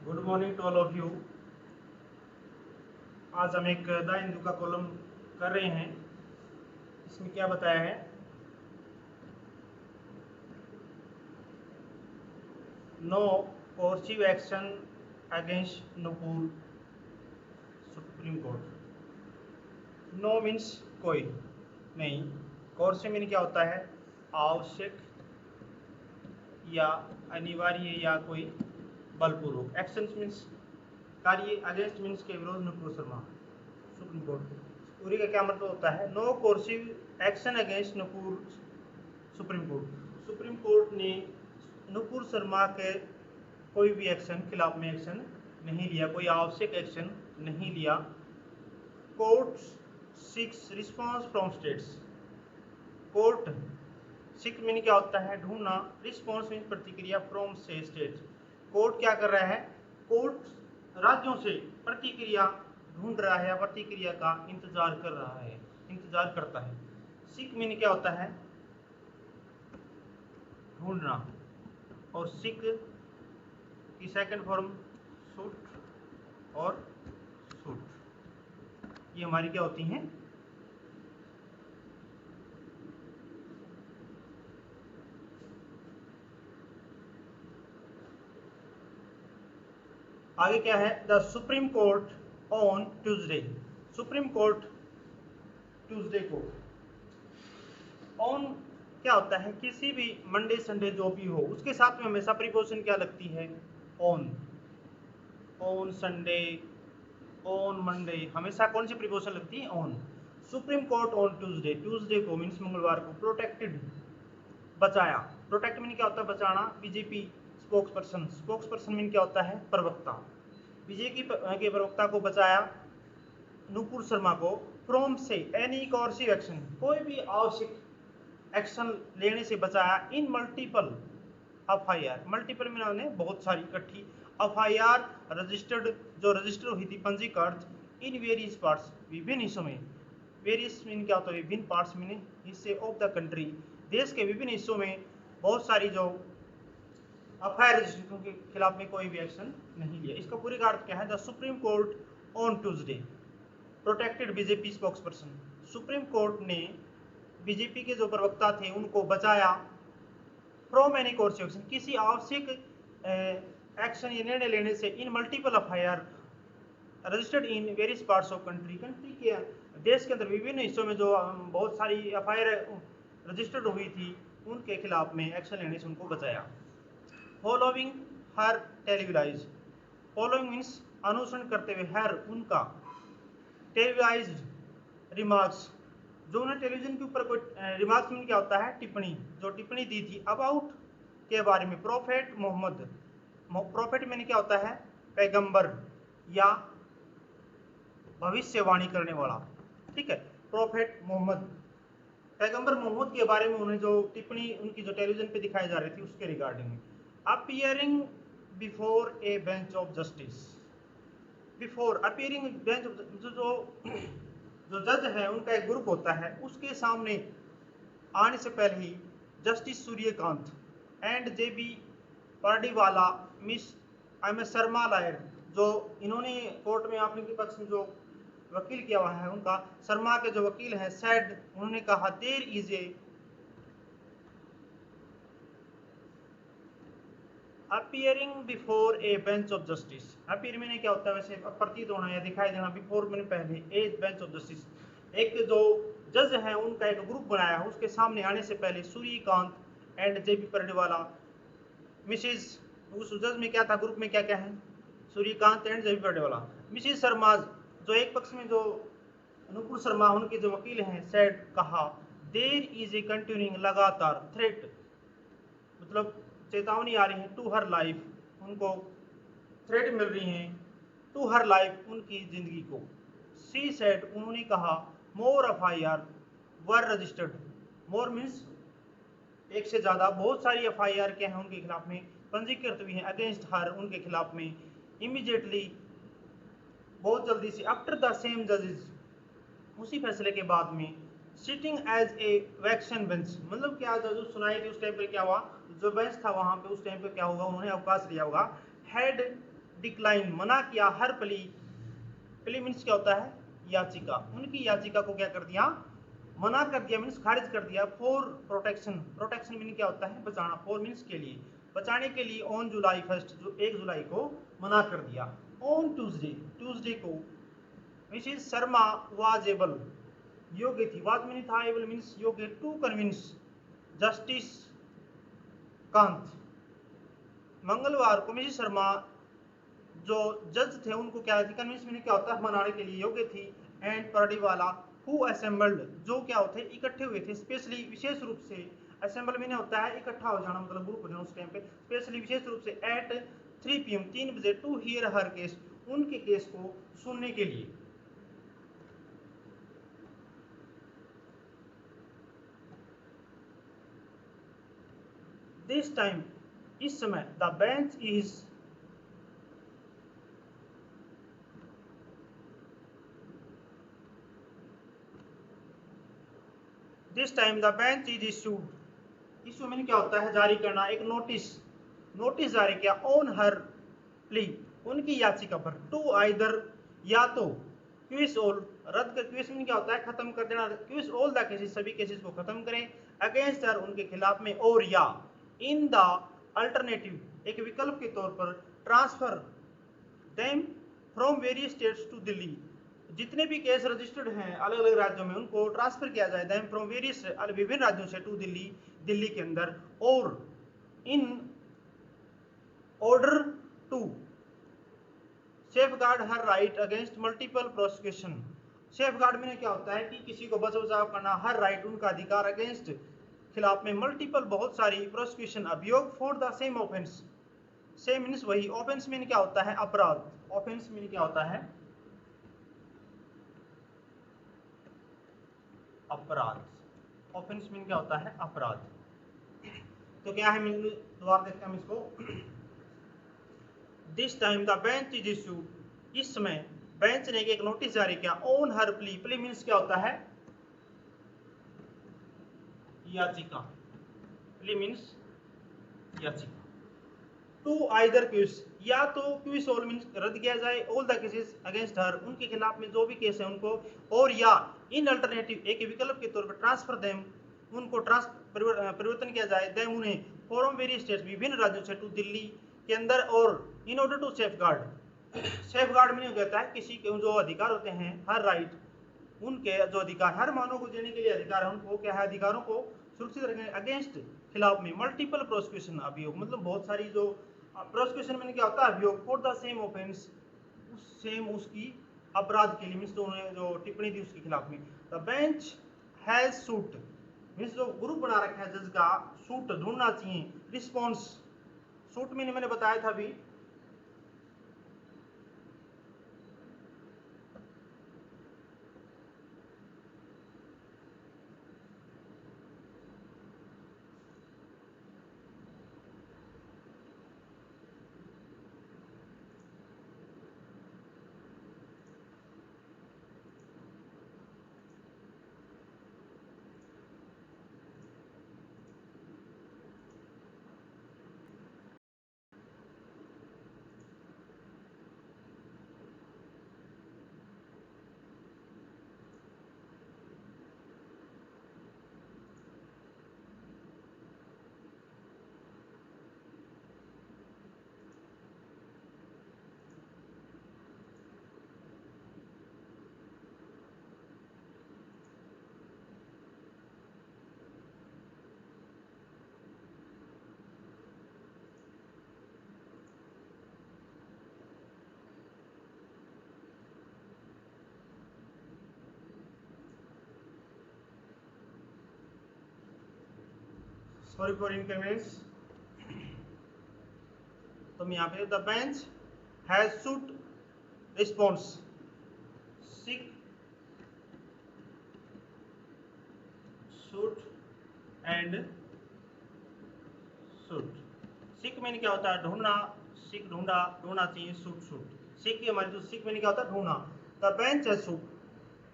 Good morning to all of you. आज हम एक द हिंदू का कॉलम कर रहे हैं। इसमें क्या बताया है, no coercive action against Nupur supreme court. No means कोई नहीं, कोर्सिव मीन क्या होता है, आवश्यक या अनिवार्य या कोई बलपूर्वक। एक्शन मीन्स कार्य, अगेंस्ट मीन्स के विरोध नूपुर शर्मा सुप्रीम कोर्ट। पूरी का क्या मतलब होता है, no coercive action against Nupur supreme court. Supreme court ने नूपुर शर्मा के कोई भी एक्शन खिलाफ में एक्शन नहीं लिया, कोई आवश्यक एक्शन नहीं लिया। Court seeks response from states. Court seek mean क्या होता है, ढूंढना, रिस्पॉन्स मीन प्रतिक्रिया, फ्रॉम से स्टेट्स। कोर्ट क्या कर रहा है, कोर्ट राज्यों से प्रतिक्रिया ढूंढ रहा है या प्रतिक्रिया का इंतजार कर रहा है, इंतजार करता है। सीक मीन क्या होता है, ढूंढना, और सिक की सेकंड फॉर्म सूट और सूट, ये हमारी क्या होती हैं, आगे क्या है, the supreme court on Tuesday. Supreme court Tuesday को, ऑन क्या होता है, किसी भी मंडे संडे जो भी हो उसके साथ में हमेशा प्रीपोजिशन क्या लगती है, on. On Sunday, on Monday, हमेशा कौन सी प्रीपोजिशन लगती है, on. Supreme court on Tuesday, Tuesday को मीन्स मंगलवार को, प्रोटेक्टेड बचाया। प्रोटेक्ट मीन क्या होता है, बचाना। BJP spokes person, spokes person mean क्या होता है, प्रवक्ता। बीजेपी के प्रवक्ता को बचाया, नूपुर शर्मा को, फ्रॉम से एनी कोर्सिव एक्शन, कोई भी आवश्यक एक्शन लेने से बचाया, इन मल्टीपल एफआईआर। मल्टीपल में उन्होंने बहुत सारी इकट्ठी एफआईआर रजिस्टर्ड, जो रजिस्टर हुई थी, पंजीकृत, इन वेरियस पार्ट्स, विभिन्न हिस्सों में। वेरियस मीन क्या होता है, विभिन्न पार्ट्स मीन हिस्से ऑफ द कंट्री, देश के विभिन्न हिस्सों में बहुत सारी जो एफआईआर रजिस्टर के खिलाफ में कोई भी एक्शन नहीं लिया। इसका पूरी का अर्थ क्या है, the supreme court on Tuesday protected BJP spokes person. Supreme court ने बीजेपी के जो प्रवक्ता थे उनको बचाया, फ्रॉम एनी कोर्स एक्शन, किसी आवश्यक एक्शन या निर्णय लेने से, इन multiple FIR registered in various parts of country, country के देश के अंदर विभिन्न हिस्सों में जो बहुत सारी एफआईआर रजिस्टर्ड हुई थी उनके खिलाफ में एक्शन लेने से उनको बचाया। फॉलोइंग हर टेलीविलाइज, फॉलोइंग मीन्स अनुसरण करते हुए, हर उनका, टेलीविलाइज्ड रिमार्क्स, जो उन्होंने टेलीविजन के ऊपर कोई रिमार्क्स मीन क्या होता है, टिप्पणी, जो टिप्पणी दी थी अबाउट के बारे में, प्रोफेट मोहम्मद। प्रोफेट मीन क्या होता है, पैगंबर या भविष्यवाणी करने वाला, ठीक है। प्रोफेट मोहम्मद, पैगंबर मोहम्मद के बारे में उन्हें जो टिप्पणी उनकी जो टेलीविजन पे दिखाई जा रही थी उसके रिगार्डिंग में। Appearing before A bench of justice, before appearing bench of, जो जज है उनका एक ग्रुप होता है, उसके सामने आने से पहले ही justice Suryakant and JB Pardiwala, miss M S Sharma lawyer, जो इन्होंने कोर्ट में अपने के पक्ष में जो वकील किया हुआ है, उनका शर्मा के जो वकील हैं, सैड, उन्होंने कहा, there is a appearing before A bench of justice. Appear मैंने क्या होता है, वैसे प्रतीत होना या दिखाई देना, बिफोर मैंने पहले, ए बेंच ऑफ जस्टिस, एक जो जज है उनका एक ग्रुप बनाया है, उसके सामने आने से पहले Suryakant and JB Pardiwala, Mrs, उस जज में क्या था, ग्रुप में क्या क्या है, Suryakant and JB Pardiwala, Mrs Sharma, जो एक पक्ष में जो नूपुर शर्मा उनके जो वकील हैं, सेड, कहा, देर इज ए कंटिन्यूइंग, लगातार, थ्रेट मतलब चेतावनी आ रही है, टू हर लाइफ, उनको थ्रेट मिल रही है, टू हर लाइफ, उनकी जिंदगी को। सी सेड, उन्होंने कहा, मोर एफआईआर वर रजिस्टर्ड, मोर मीन्स एक से ज्यादा, बहुत सारी एफआईआर क्या है उनके खिलाफ में पंजीकृत हुई है, अगेंस्ट हर, उनके खिलाफ में, इमीडिएटली, बहुत जल्दी से, आफ्टर द सेम जजेस, उसी फैसले के बाद में, सिटिंग एज ए वैक्शन बेंच, मतलब क्या, जो सुनाई थी उस टाइम पे क्या हुआ, जो बेंच था वहां पे उस टाइम पे क्या होगा, उन्होंने अवकाश लिया होगा, हैड डिक्लाइन मना किया हर प्ली, प्ली मीन्स क्या होता है याचिका, उनकी याचिका को क्या कर दिया मना कर दिया मीन्स खारिज कर दिया। फॉर प्रोटेक्शन, प्रोटेक्शन मीन क्या होता है बचाना, फॉर मीन्स के लिए, बचाने के लिए ऑन जुलाई 1 जो 1 जुलाई को मना कर दिया। ऑन ट्यूसडे, ट्यूसडे को मिसेस शर्मा वाज एबल, योग्य थी, वाज मीन था, एबल मीन्स योग्य, टू कन्विंस जस्टिस कांत, मंगलवार को मिसेस शर्मा जो जज थे उनको क्या थी कन्विंस मीन क्या होता है मनाने के लिए योग्य थी। एंड परडीवाला हु असेंबल्ड, जो क्या होते इकट्ठे हुए थे, स्पेशली विशेष रूप से, असेंबल मीन होता है इकट्ठा हो जाना मतलब ग्रुप हो जाना उस टाइम पे, स्पेशली विशेष रूप से एट 3 PM 3 बजे टू हियर हर केस, उनके केस को सुनने के लिए। दिस टाइम, इस समय, the bench is, this time the bench is issued, issue mean क्या होता है जारी करना, एक नोटिस, नोटिस जारी किया ऑन हर प्ली, उनकी याचिका पर, टू आइदर या तो, क्विज ऑल रद्द कर, क्विज मीन क्या होता है खत्म कर देना, क्विज ऑल द केसेस सभी केसेस को खत्म करें, अगेंस्ट हर उनके खिलाफ में, और या इन द अल्टरनेटिव एक विकल्प के तौर पर, transfer them from various states to Delhi, जितने भी केस रजिस्टर्ड हैं अलग अलग राज्यों में उनको ट्रांसफर किया जाए, देम फ्रॉम वेरियस विभिन्न राज्यों से टू दिल्ली, दिल्ली के अंदर, और in order to safeguard her right against multiple prosecution, safeguard में क्या होता है कि किसी को बचाव करना, हर राइट उनका अधिकार, अगेंस्ट खिलाफ में, मल्टीपल बहुत सारी प्रोसिक्यूशन अभियोग, for the same offence, same means वही, ऑफेंस मीन क्या होता है अपराध, ऑफेंस मीन क्या होता है अपराध, ऑफेंस मीन क्या होता है अपराध। तो क्या है दोबारा देखते हैं हम इसको। This time the bench is issue, इस समय बेंच ने एक नोटिस जारी किया on her plea, plea means क्या होता है याचिका, प्ली मीन्स याचिका, टू आइदर क्विज, या तो क्विज ऑल मीन्स रद्द किया जाए, all the cases against her उनके खिलाफ में जो भी केस है उनको, और या इन अल्टरनेटिव एक विकल्प के तौर पर, ट्रांसफर देम उनको परिवर्तन किया जाए, देम उन्हें फ्रॉम वेरियस स्टेट्स विभिन्न राज्यों से टू दिल्ली के अंदर, और in order to safeguard, safeguard में कहता है किसी के जो अधिकार होते हैं हर राइट, उनके जो अधिकार हर मानव को देने के लिए अधिकार है उनको क्या है अधिकारों को सुरक्षित रखने, अगेंस्ट खिलाफ में, मल्टीपल प्रोसिक्यूशन अभियोग मतलब बहुत सारी जो प्रोसिक्यूशन में क्या होता है अभियोग, फॉर द सेम ऑफेंस, उस सेम उसकी अपराध के लिए मीन्स तो उन्होंने जो टिप्पणी दी उसके खिलाफ में। The bench has suit means जो ग्रुप बना रखा है जज का, सूट ढूंढना चाहिए, रिस्पॉन्स, सूट में मैंने बताया था अभी, सॉरी फॉर इनकन्वीनियंस। तो मैं यहाँ पे the bench has sought response, seek sought and sought, seek में क्या होता है ढूंढना, सिक ढूंढा, ढूंढना चाहिए, सूट सूट, सिक की हमारी जो सिक में क्या होता है ढूंढना, द बेंच हैज सूट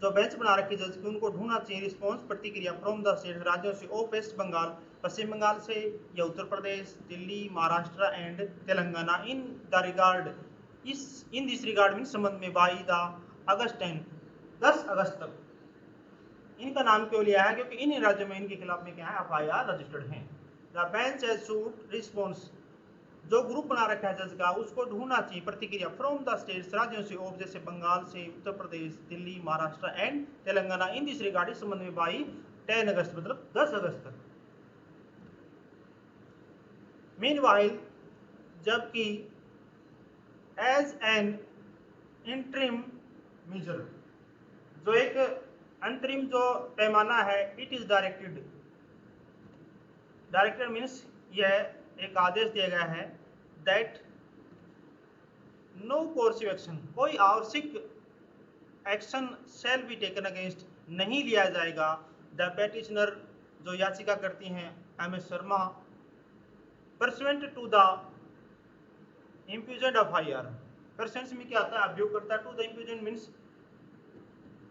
जो बेंच बना रखी जज की उनको ढूंढना चाहिए, रिस्पॉन्स प्रतिक्रिया, फ्रॉम द स्टेट राज्यों से, ऑफ वेस्ट बंगाल पश्चिम बंगाल से, या Uttar Pradesh, Delhi, Maharashtra and Telangana, in the regard इस इन दिस रिगार्ड मीन संबंध में बाई द अगस्त 10 अगस्त तक। इनका नाम क्यों लिया है? क्योंकि इन राज्यों में इनके खिलाफ में क्या है, एफआईआर रजिस्टर्ड है। The bench has sought response, जो ग्रुप बना रखा है जज का, उसको ढूंढना चाहिए प्रतिक्रिया फ्रॉम द स्टेट्स, राज्यों से, ऑफ जैसे बंगाल से, Uttar Pradesh, Delhi, Maharashtra and Telangana, in this regard संबंध में बाई 10 अगस्त मतलब 10 अगस्त तक। मीनवाइल, जबकि एज एन इंटरिम मेजर, जो एक अंतरिम जो पैमाना है, it is directed, directed means यह एक आदेश दिया गया है, दैट नो कोर्सिव एक्शन, कोई आवश्यक action shall be taken against, नहीं लिया जाएगा, द पेटिशनर, जो याचिका करती हैं Ms Sharma, pursuant to the impugned FIR, pursuant में क्या आता है, अभियोग करता है, to the impugned means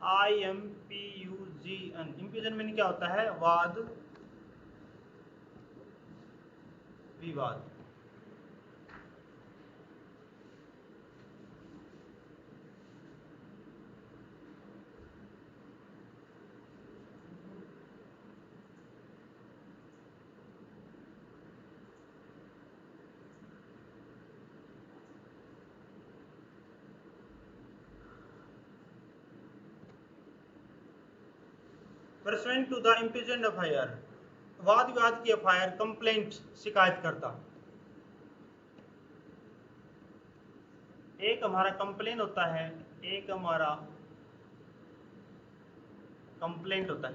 IMPUGN, impugn mean क्या होता है, वाद विवाद। Pursuant to the impugned FIR, वाद विवाद की एफआईआर, कंप्लेंट शिकायत करता, एक हमारा कंप्लेन होता है, एक हमारा कंप्लेंट होता है।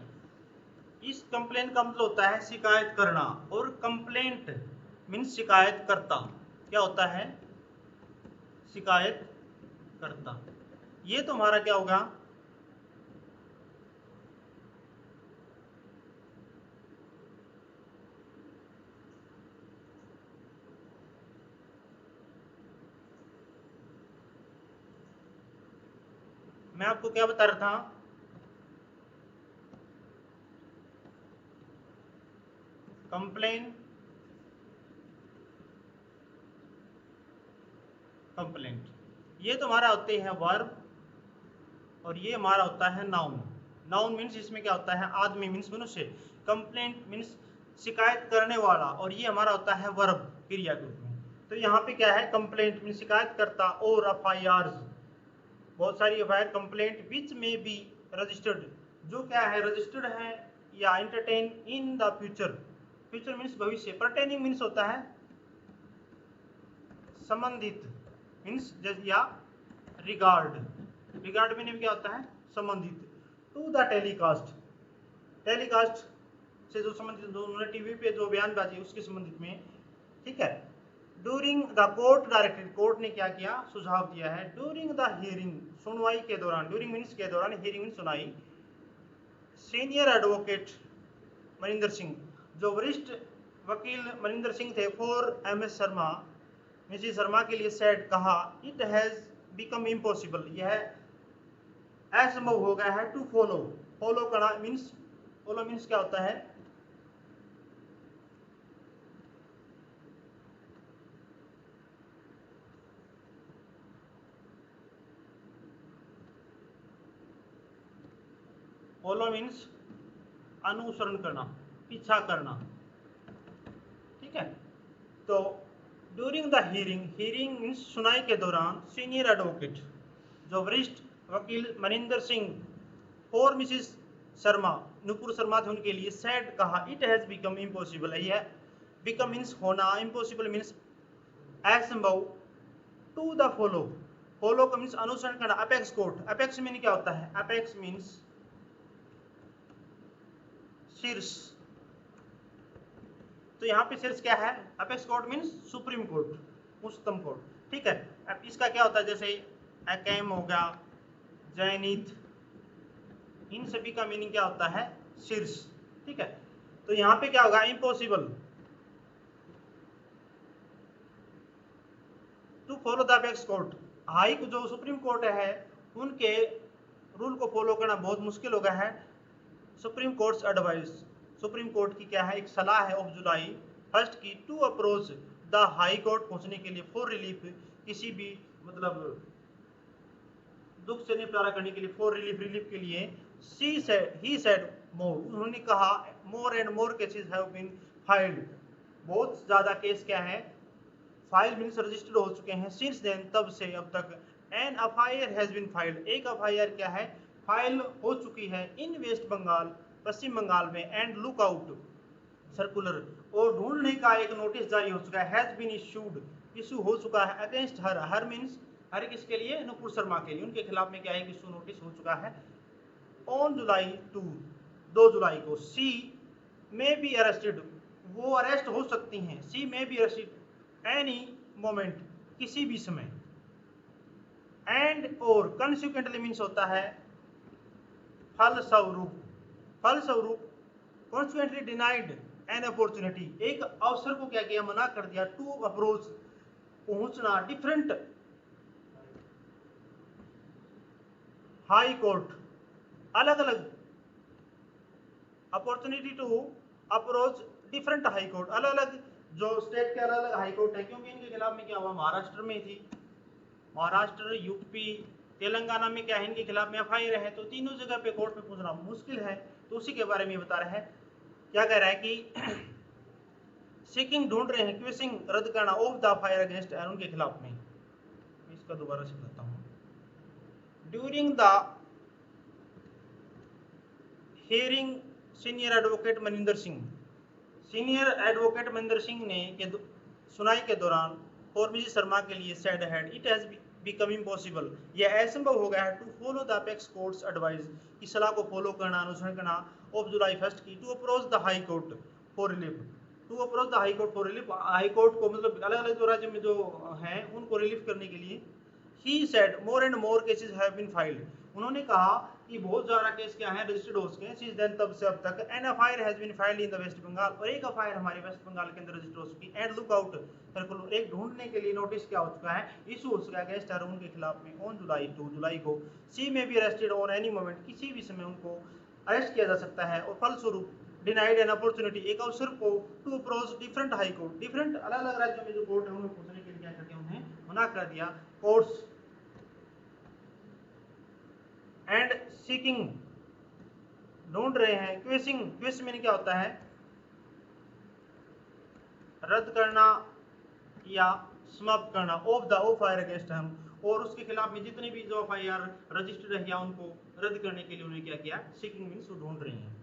इस कंप्लेंट का मतलब होता है शिकायत करना, और कंप्लेंट मीन्स शिकायत करता, क्या होता है, शिकायत करता। ये तो हमारा क्या होगा, मैं आपको क्या बता रहा था, कंप्लेन, कंप्लेंट, ये तो हमारा होते हैं वर्ब, और ये हमारा होता है नाउन। नाउन मीन्स इसमें क्या होता है, आदमी मीन्स मनुष्य, कंप्लेंट मीन्स शिकायत करने वाला, और ये हमारा होता है वर्ब क्रिया के रूप में। तो यहाँ पे क्या है, कंप्लेंट मीन्स शिकायत करता, और एफआईआर, बहुत सारी एफआईआर, कंप्लेंट विच में बी रजिस्टर्ड, जो क्या है, रजिस्टर्ड है या entertain in the future, future means भविष्य, परटेनिंग मीन्स होता है संबंधित, मीन्स या रिगार्ड, रिगार्ड मीनिंग क्या होता है, संबंधित, टू द टेलीकास्ट, टेलीकास्ट से जो संबंधित, उन्होंने टीवी पे जो बयानबाजी उसके संबंधित में, ठीक है। During the court directed, court ने क्या किया, सुझाव दिया है, ड्यूरिंग द हियरिंग, सुनवाई के दौरान, ड्यूरिंग मीन्स के दौरान, हियरिंग मीन्स सुनाई, सीनियर एडवोकेट मनिंदर सिंह, जो वरिष्ठ वकील मनिंदर सिंह थे, for MS Sharma, Mrs Sharma के लिए सेड, कहा, इट हैज बिकम इम्पॉसिबल, यह असंभव हो गया है, टू फॉलो, फॉलो करना मीन्स, फॉलो मीन्स क्या होता है, फॉलो मीन्स अनुसरण करना, पीछा करना, ठीक है। तो during the hearing, hearing means सुनाई के दौरान, सीनियर एडवोकेट, जो वरिष्ठ वकील मनिंदर सिंह, फॉर मिसेस शर्मा, नुपुर शर्मा थे उनके लिए, सेड, कहा, इट हैज बिकम इम्पॉसिबल, यह बिकम मीन्स होना, इम्पॉसिबल मीन्स असंभव, टू द फॉलो, फॉलो का मीन्स अनुसरण करना, अपेक्स कोर्ट, अपेक्स मीन क्या होता है, अपेक्स मीन्स शीर्ष, तो यहाँ पे शीर्ष क्या है, apex court means supreme court, उच्चतम कोर्ट, ठीक है। अब इसका क्या होता है, जैसे अकैम हो गया, जयनीत, इन सभी का मीनिंग क्या होता है, शीर्ष, ठीक है। तो यहाँ पे क्या होगा, impossible, to follow the apex court, high जो सुप्रीम कोर्ट है उनके रूल को फॉलो करना बहुत मुश्किल हो गया है। Supreme courts advice, supreme court की क्या है, एक सलाह है ऑफ जुलाई 1 की, to approach the high court, पहुंचने के लिए, फॉर रिलीफ, किसी भी मतलब दुख से निपटारा करने के लिए, फॉर रिलीफ के लिए। ही सेड मोर, उन्होंने कहा more and more cases have been filed, बहुत ज्यादा केस क्या है, फाइल मीन्स रजिस्टर्ड हो चुके हैं, सिंस देन, तब से अब तक, an FIR has been filed, एक एफआईआर क्या है, फाइल हो चुकी है, इन वेस्ट बंगाल, पश्चिम बंगाल में, एंड लुक आउट सर्कुलर, और ढूंढने का एक नोटिस जारी हो चुका है, हैज बीन इशूड, इशू हो चुका है, अगेंस्ट हर, हर मीन्स हर किसके लिए, नुपुर शर्मा के लिए, उनके खिलाफ में क्या है, इशू नोटिस हो चुका है, ऑन जुलाई 2 जुलाई को, सी मे बी अरेस्टेड, वो अरेस्ट हो सकती हैं, she may be arrested any moment, किसी भी समय, एंड और कंसिक्वेंटली मीन्स होता है फलस्वरूप, फलस्वरूप, कॉन्सिक्वेंटली डिनाइड एन अपॉर्चुनिटी, एक अवसर को क्या किया, मना कर दिया, टू अप्रोच, पहुंचना, डिफरेंट हाई कोर्ट, अलग अलग, opportunity to approach different high court, अलग अलग जो स्टेट के अलग अलग हाई कोर्ट है, क्योंकि इनके खिलाफ में क्या हुआ, महाराष्ट्र में थी, महाराष्ट्र, यूपी, तेलंगाना में क्या है, इनके खिलाफ में एफआईआर है, तो तीनों जगह पे कोर्ट में पहुंचना मुश्किल है, तो उसी के बारे में बता रहा है, क्या कह रहा है कि सीकिंग, ढूंढ रहे हैं, क्वेश्चन, रद्द करना, ऑफ द एफआईआर अगेंस्ट, उनके खिलाफ में, इसका दोबारा समझाता हूं, during the hearing senior advocate Maninder Singh, senior advocate Maninder Singh ने सुनाई के दौरान फॉर मिसेस शर्मा के लिए said had it has become impossible, यह असंभव हो गया है, to follow the apex court's advice, की सलाह को फॉलो करना, अनुसरण करना, ऑफ जुलाई 1 की, to approach the high court for relief, to approach the high court for relief, high court को मतलब अलग अलग जो राज्य में जो हैं उनको रिलीफ करने के लिए, he said more and more cases have been filed, उन्होंने कहा कि बहुत ज्यादा केस क्या है, रजिस्टर्ड हो चुके हैं, सिंस देन, तब से अब तक, an FIR has been filed in the West Bengal, और एक एफआईआर हमारे वेस्ट बंगाल के अंदर रजिस्टर हो चुकी है, एंड लुक आउट सर्कुलर, एक ढूंढने के लिए नोटिस क्या हो चुका है, इशू हो चुका है अगेंस्ट हर, उनके खिलाफ में, ऑन जुलाई 2 जुलाई को, सी में भी अरेस्टेड ऑन एनी मोमेंट, किसी भी समय उनको अरेस्ट किया जा सकता है, और फलस्वरूप डिनाइड एन अपॉर्चुनिटी, एक अवसर को, to approach different high court, different अलग अलग राज्यों में जो कोर्ट है उन्हें पहुंचने के लिए क्या करके उन्हें मना कर दिया, कोर्ट्स, एंड सीकिंग, ढूंढ रहे हैं, क्वेश्चन, क्वेश्चन में क्या होता है, रद्द करना या समाप्त करना, ऑफ द एफआईआर अगेंस्ट हम, और उसके खिलाफ में जितने भी जो एफआईआर रजिस्टर्ड है या उनको रद्द करने के लिए उन्हें क्या किया, सीकिंग मीन्स ढूंढ रहे हैं।